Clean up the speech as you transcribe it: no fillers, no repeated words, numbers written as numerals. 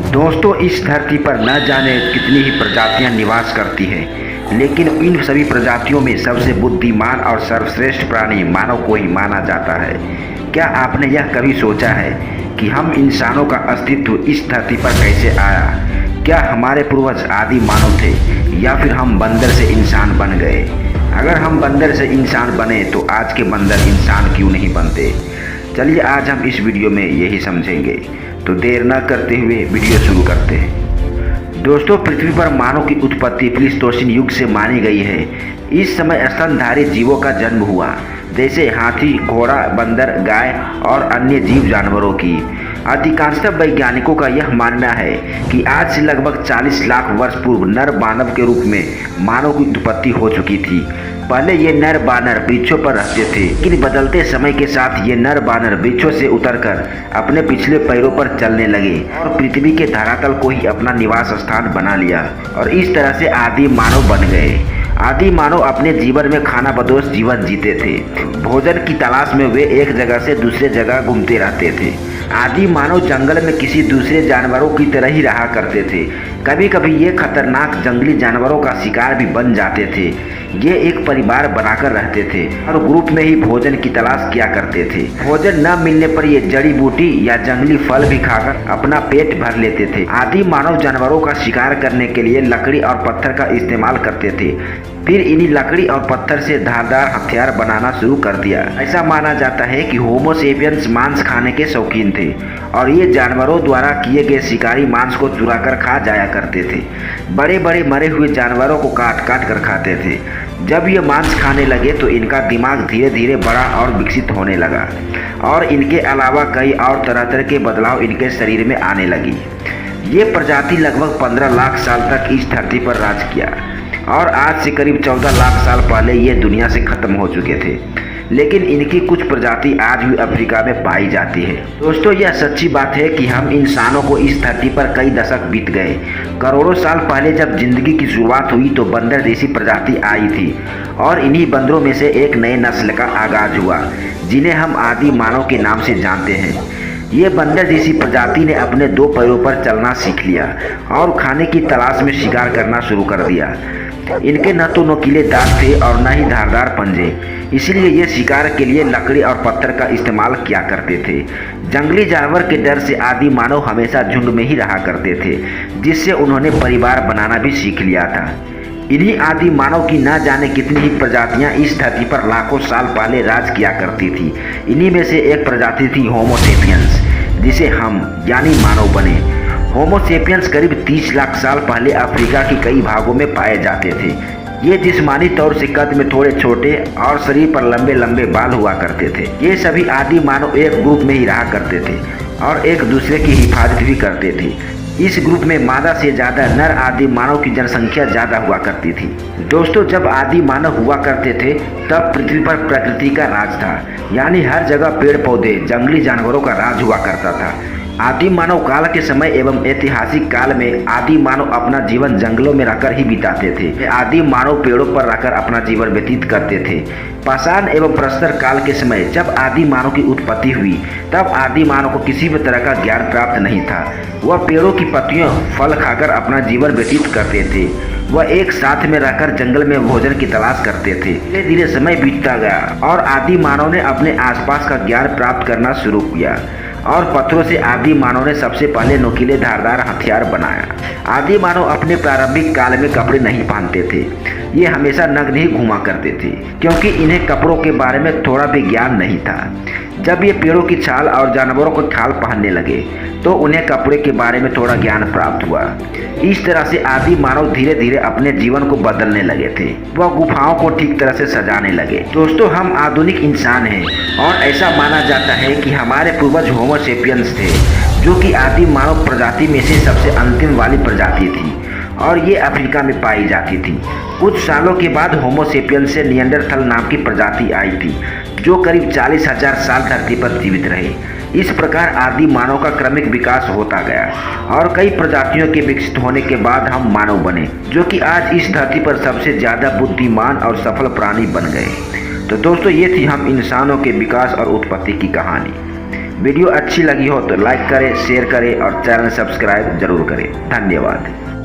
दोस्तों, इस धरती पर न जाने कितनी ही प्रजातियां निवास करती हैं, लेकिन इन सभी प्रजातियों में सबसे बुद्धिमान और सर्वश्रेष्ठ प्राणी मानव को ही माना जाता है। क्या आपने यह कभी सोचा है कि हम इंसानों का अस्तित्व इस धरती पर कैसे आया? क्या हमारे पूर्वज आदि मानव थे या फिर हम बंदर से इंसान बन गए? अगर हम बंदर से इंसान बने तो आज के बंदर इंसान क्यों नहीं बनते? चलिए आज हम इस वीडियो में यही समझेंगे। तो देर न करते हुए वीडियो शुरू करते हैं। दोस्तों, पृथ्वी पर मानव की उत्पत्ति प्लीस्टोसीन युग से मानी गई है। इस समय स्तनधारी जीवों का जन्म हुआ, जैसे हाथी, घोड़ा, बंदर, गाय और अन्य जीव जानवरों की। अधिकांशतः वैज्ञानिकों का यह मानना है कि आज से लगभग 40 लाख वर्ष पूर्व नर मानव के रूप में मानव की उत्पत्ति हो चुकी थी। पहले ये नर बानर वृक्षों पर रहते थे, लेकिन बदलते समय के साथ ये नर बानर वृक्षों से उतरकर अपने पिछले पैरों पर चलने लगे और पृथ्वी के धरातल को ही अपना निवास स्थान बना लिया और इस तरह से आदि मानव बन गए। आदि मानव अपने जीवन में खानाबदोश जीवन जीते थे। भोजन की तलाश में वे एक जगह से दूसरे जगह घूमते रहते थे। आदि मानव जंगल में किसी दूसरे जानवरों की तरह ही रहा करते थे। कभी कभी ये खतरनाक जंगली जानवरों का शिकार भी बन जाते थे। ये एक परिवार बनाकर रहते थे और ग्रुप में ही भोजन की तलाश किया करते थे। भोजन न मिलने पर ये जड़ी बूटी या जंगली फल भी खाकर अपना पेट भर लेते थे। आदि मानव जानवरों का शिकार करने के लिए लकड़ी और पत्थर का इस्तेमाल करते थे। फिर इन्हीं लकड़ी और पत्थर से धारदार हथियार बनाना शुरू कर दिया। ऐसा माना जाता है कि होमो सेपियंस मांस खाने के शौकीन थे और ये जानवरों द्वारा किए गए शिकारी मांस को चुराकर खा जाया करते थे। बड़े बड़े मरे हुए जानवरों को काट काट कर खाते थे। जब ये मांस खाने लगे तो इनका दिमाग धीरे धीरे बड़ा और विकसित होने लगा और इनके अलावा कई और तरह तरह के बदलाव इनके शरीर में आने लगी। ये प्रजाति लगभग 15 लाख साल तक इस धरती पर राज किया और आज से करीब 14 लाख साल पहले ये दुनिया से खत्म हो चुके थे, लेकिन इनकी कुछ प्रजाति आज भी अफ्रीका में पाई जाती है। दोस्तों, यह सच्ची बात है कि हम इंसानों को इस धरती पर कई दशक बीत गए। करोड़ों साल पहले जब जिंदगी की शुरुआत हुई तो बंदर जैसी प्रजाति आई थी और इन्हीं बंदरों में से एक नए नस्ल का आगाज हुआ, जिन्हें हम आदि मानव के नाम से जानते हैं। ये बंदर जैसी प्रजाति ने अपने 2 पैरों पर चलना सीख लिया और खाने की तलाश में शिकार करना शुरू कर दिया। इनके न तो नुकीले दांत थे और न ही धारदार पंजे, इसलिए ये शिकार के लिए लकड़ी और पत्थर का इस्तेमाल किया करते थे। जंगली जानवर के डर से आदि मानव हमेशा झुंड में ही रहा करते थे, जिससे उन्होंने परिवार बनाना भी सीख लिया था। इन्हीं आदि मानव की न जाने कितनी ही प्रजातियां इस धरती पर लाखों साल पहले राज किया करती थी। इन्हीं में से एक प्रजाति थी होमो सेपियंस, जिसे हम यानी मानव बने। होमो सेपियंस करीब 30 लाख साल पहले अफ्रीका के कई भागों में पाए जाते थे। ये जिस्मानी तौर से कद में थोड़े छोटे और शरीर पर लंबे लंबे बाल हुआ करते थे। ये सभी आदि मानव एक ग्रुप में ही रहा करते थे और एक दूसरे की हिफाजत भी करते थे। इस ग्रुप में मादा से ज़्यादा नर आदि मानव की जनसंख्या ज़्यादा हुआ करती थी। दोस्तों, जब आदि मानव हुआ करते थे तब पृथ्वी पर प्रकृति का राज था, यानी हर जगह पेड़ पौधे, जंगली जानवरों का राज हुआ करता था। आदि मानव काल के समय एवं ऐतिहासिक काल में आदि मानव अपना जीवन जंगलों में रहकर ही बिताते थे। आदि मानव पेड़ों पर रहकर अपना जीवन व्यतीत करते थे। पाषाण एवं प्रस्तर काल के समय जब आदि मानव की उत्पत्ति हुई तब आदि मानव को किसी भी तरह का ज्ञान प्राप्त नहीं था। वह पेड़ों की पत्तियों, फल खाकर अपना जीवन व्यतीत करते थे। वह एक साथ में रहकर जंगल में भोजन की तलाश करते थे। धीरे धीरे समय बीतता गया और आदि मानव ने अपने आसपास का ज्ञान प्राप्त करना शुरू किया और पत्थरों से आदि मानव ने सबसे पहले नुकीले धारदार हथियार बनाया। आदि मानव अपने प्रारंभिक काल में कपड़े नहीं पहनते थे। ये हमेशा नग्न ही घूमा करते थे क्योंकि इन्हें कपड़ों के बारे में थोड़ा भी ज्ञान नहीं था। जब ये पेड़ों की छाल और जानवरों को खाल पहनने लगे तो उन्हें कपड़े के बारे में थोड़ा ज्ञान प्राप्त हुआ। इस तरह से आदि मानव धीरे धीरे अपने जीवन को बदलने लगे थे। वह गुफाओं को ठीक तरह से सजाने लगे। दोस्तों, हम आधुनिक इंसान हैं और ऐसा माना जाता है कि हमारे पूर्वज होमो सेपियंस थे, जो कि आदि मानव प्रजाति में से सबसे अंतिम वाली प्रजाति थी और ये अफ्रीका में पाई जाती थी। कुछ सालों के बाद होमो सेपियंस से निएंडरथल नाम की प्रजाति आई थी, जो करीब 40,000 साल धरती पर जीवित रहे। इस प्रकार आदि मानव का क्रमिक विकास होता गया और कई प्रजातियों के विकसित होने के बाद हम मानव बने, जो कि आज इस धरती पर सबसे ज़्यादा बुद्धिमान और सफल प्राणी बन गए। तो दोस्तों, ये थी हम इंसानों के विकास और उत्पत्ति की कहानी। वीडियो अच्छी लगी हो तो लाइक करें, शेयर करें और चैनल सब्सक्राइब जरूर करें। धन्यवाद।